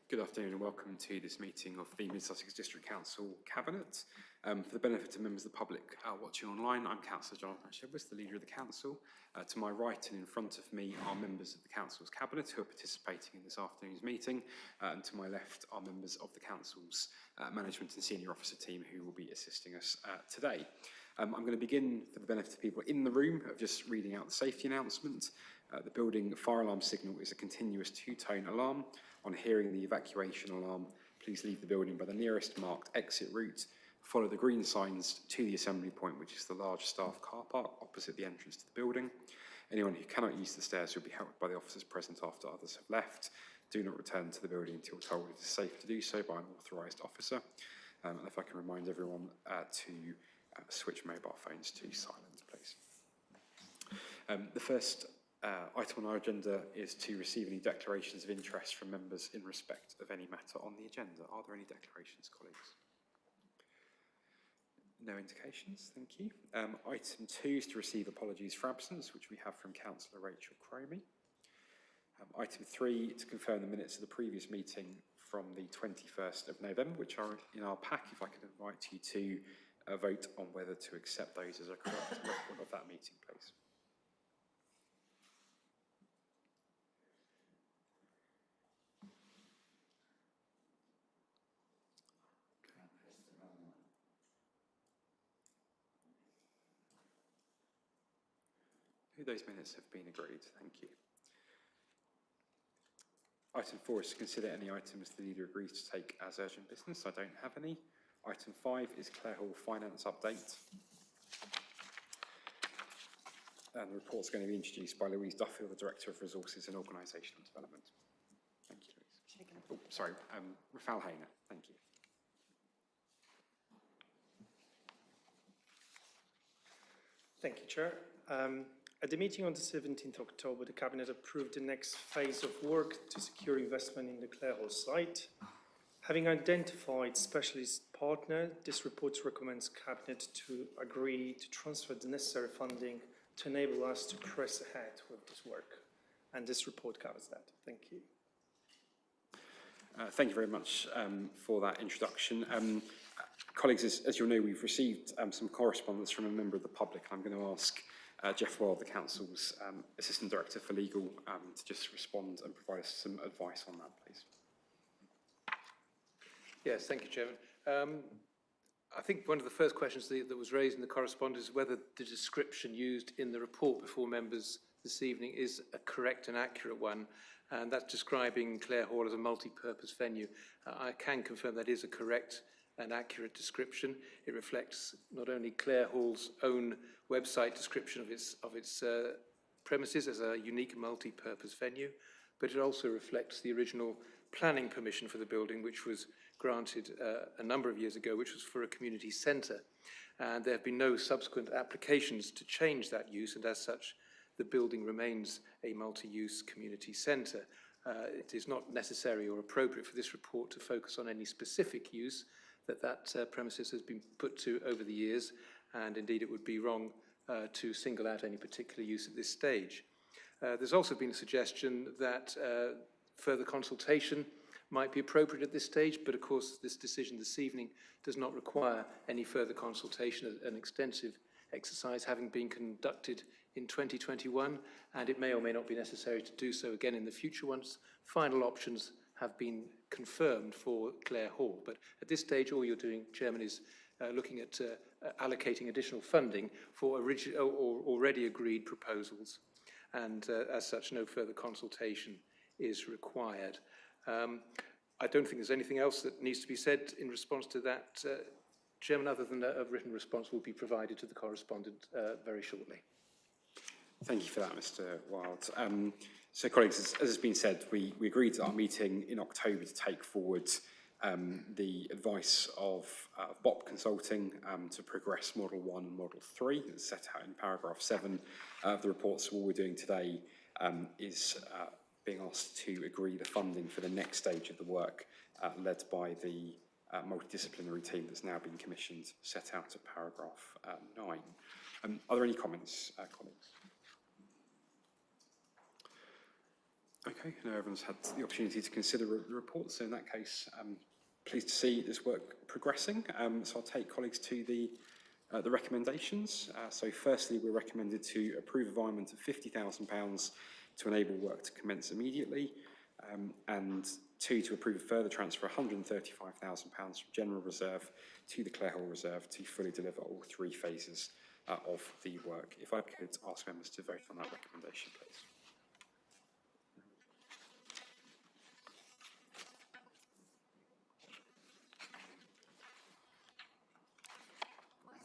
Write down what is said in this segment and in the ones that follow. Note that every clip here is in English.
Good afternoon and welcome to this meeting of the Mid-Sussex District Council Cabinet. For the benefit of members of the public watching online, I'm Councillor Jonathan Shedworth, the leader of the Council. To my right and in front of me are members of the Council's Cabinet who are participating in this afternoon's meeting, and to my left are members of the Council's Management and Senior Officer team who will be assisting us today. I'm going to begin, for the benefit of people in the room, of just reading out the safety announcement. The building fire alarm signal is a continuous two-tone alarm. On hearing the evacuation alarm, please leave the building by the nearest marked exit route. Follow the green signs to the assembly point, which is the large staff car park opposite the entrance to the building. Anyone who cannot use the stairs will be helped by the officers present after others have left. Do not return to the building until told it is safe to do so by an authorised officer. And if I can remind everyone to switch mobile phones to silent, please. The first item on our agenda is to receive any declarations of interest from members in respect of any matter on the agenda. Are there any declarations, colleagues? No indications, thank you. Item 2 is to receive apologies for absence, which we have from Councillor Rachel Cromie. Item 3, to confirm the minutes of the previous meeting from the 21st of November, which are in our pack. If I could invite you to vote on whether to accept those as a correct record of that meeting, please. Those minutes have been agreed. Thank you. Item 4 is to consider any items the leader agrees to take as urgent business. I don't have any. Item 5 is Clare Hall Finance Update. And the report's going to be introduced by Louise Duffield, the Director of Resources and Organisational Development. Thank you, Louise. Oh, sorry, Rafal Hayner. Thank you. Thank you, Chair. At the meeting on the 17th October, the Cabinet approved the next phase of work to secure investment in the Clare Hall site. Having identified specialist partner, this report recommends Cabinet to agree to transfer the necessary funding to enable us to press ahead with this work. And this report covers that. Thank you. Thank you very much for that introduction. Colleagues, as you'll know, we've received some correspondence from a member of the public. I'm going to ask Jeff Wild, the Council's Assistant Director for Legal, to just respond and provide us some advice on that, please. Yes, thank you, Chairman. I think one of the first questions that was raised in the correspondence is whether the description used in the report before members this evening is a correct and accurate one, and that's describing Clare Hall as a multi-purpose venue. I can confirm that is a correct and accurate description. It reflects not only Clare Hall's own website description of its premises as a unique multi-purpose venue, but it also reflects the original planning permission for the building, which was granted a number of years ago, which was for a community centre. And there have been no subsequent applications to change that use, and as such, the building remains a multi-use community centre. It is not necessary or appropriate for this report to focus on any specific use that premises has been put to over the years, and indeed it would be wrong to single out any particular use at this stage. There's also been a suggestion that further consultation might be appropriate at this stage, but of course this decision this evening does not require any further consultation. An extensive exercise having been conducted in 2021, and it may or may not be necessary to do so again in the future once final options have been confirmed for Clare Hall. But at this stage, all you're doing, Chairman, is looking at allocating additional funding for already agreed proposals, and as such, no further consultation is required. I don't think there's anything else that needs to be said in response to that, Chairman, other than a written response will be provided to the correspondent very shortly. Thank you for that, Mr. Wild. So, colleagues, as has been said, we agreed at our meeting in October to take forward the advice of BOP Consulting to progress Model 1 and Model 3, that's set out in paragraph 7 of the report. So all we're doing today is being asked to agree the funding for the next stage of the work led by the multidisciplinary team that's now been commissioned, set out at paragraph 9. Are there any comments, colleagues? Okay, I know everyone's had the opportunity to consider the report, so in that case, pleased to see this work progressing. So I'll take colleagues to the recommendations. So firstly, we're recommended to approve environment of £50,000 to enable work to commence immediately, and 2, to approve a further transfer £135,000 from General Reserve to the Clare Hall Reserve to fully deliver all 3 phases of the work. If I could ask members to vote on that recommendation, please.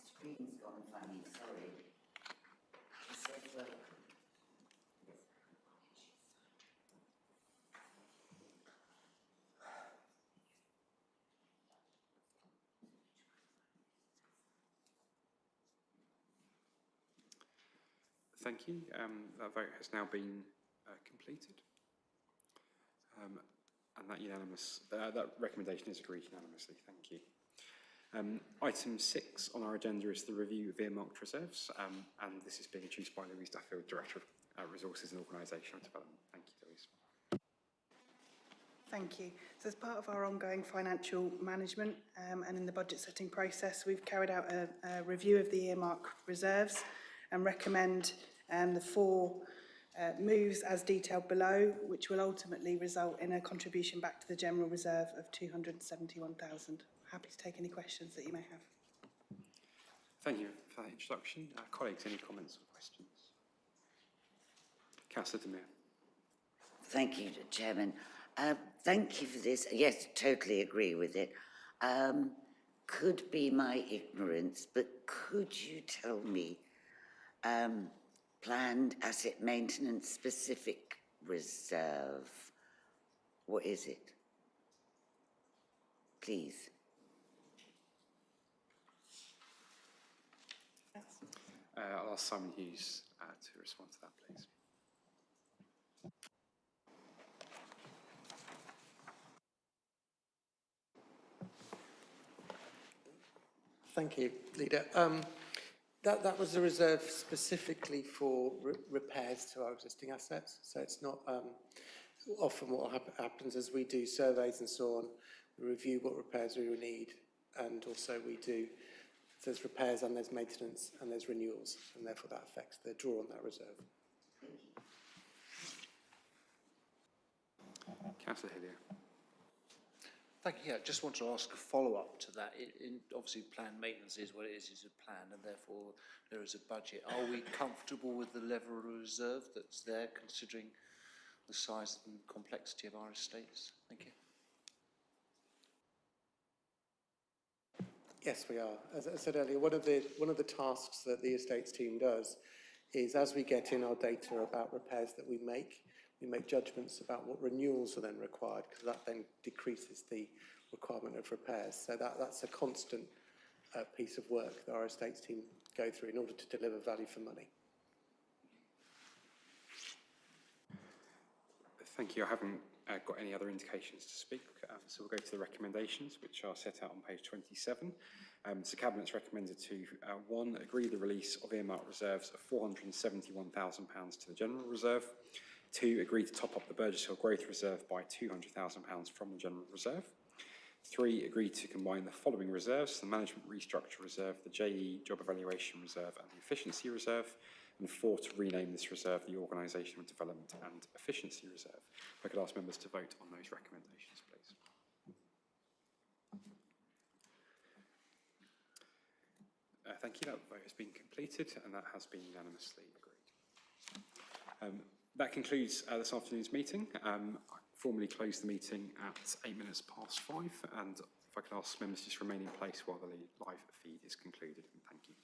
Screen's gone funny, sorry. It said, well, Thank you. That vote has now been completed. And that recommendation is agreed unanimously. Thank you. Item 6 on our agenda is the review of earmarked reserves, and this is being introduced by Louise Duffield, Director of Resources and Organisational Development. Thank you, Louise. Thank you. So as part of our ongoing financial management and in the budget setting process, we've carried out a review of the earmark reserves and recommend the 4 moves as detailed below, which will ultimately result in a contribution back to the General Reserve of £271,000. Happy to take any questions that you may have. Thank you for that introduction. Colleagues, any comments or questions? Councillor Demir. thank you, Chairman. Thank you for this. Yes, totally agree with it. Could be my ignorance, but could you tell me planned asset maintenance specific reserve? What is it? Please. I'll ask Simon Hughes to respond to that, please. Thank you, Leader. That was a reserve specifically for repairs to our existing assets. So it's not often what happens is we do surveys and so on, we review what repairs we will need, and also there's repairs and there's maintenance and there's renewals, and therefore that affects the draw on that reserve. Councillor Hillier. Thank you. Yeah, just want to ask a follow-up to that. Obviously, planned maintenance is what it is a plan, and therefore there is a budget. Are we comfortable with the level of reserve that's there, considering the size and complexity of our estates? Thank you. Yes, we are. As I said earlier, one of the tasks that the estates team does is, as we get in our data about repairs that we make judgments about what renewals are then required, because that then decreases the requirement of repairs. So that's a constant piece of work that our estates team go through in order to deliver value for money. Thank you. I haven't got any other indications to speak, so we'll go to the recommendations, which are set out on page 27. So Cabinet's recommended to 1, agree the release of earmarked reserves of £471,000 to the General Reserve. 2, agree to top up the Burgess Hill Growth Reserve by £200,000 from the General Reserve. 3, agree to combine the following reserves: the Management Restructure Reserve, the JE Job Evaluation Reserve and the Efficiency Reserve. And 4, to rename this reserve the Organisational Development and Efficiency Reserve. If I could ask members to vote on those recommendations, please. Thank you. That vote has been completed and that has been unanimously agreed. That concludes this afternoon's meeting. I formally close the meeting at 5 and if I could ask members to just remain in place while the live feed is concluded. Thank you.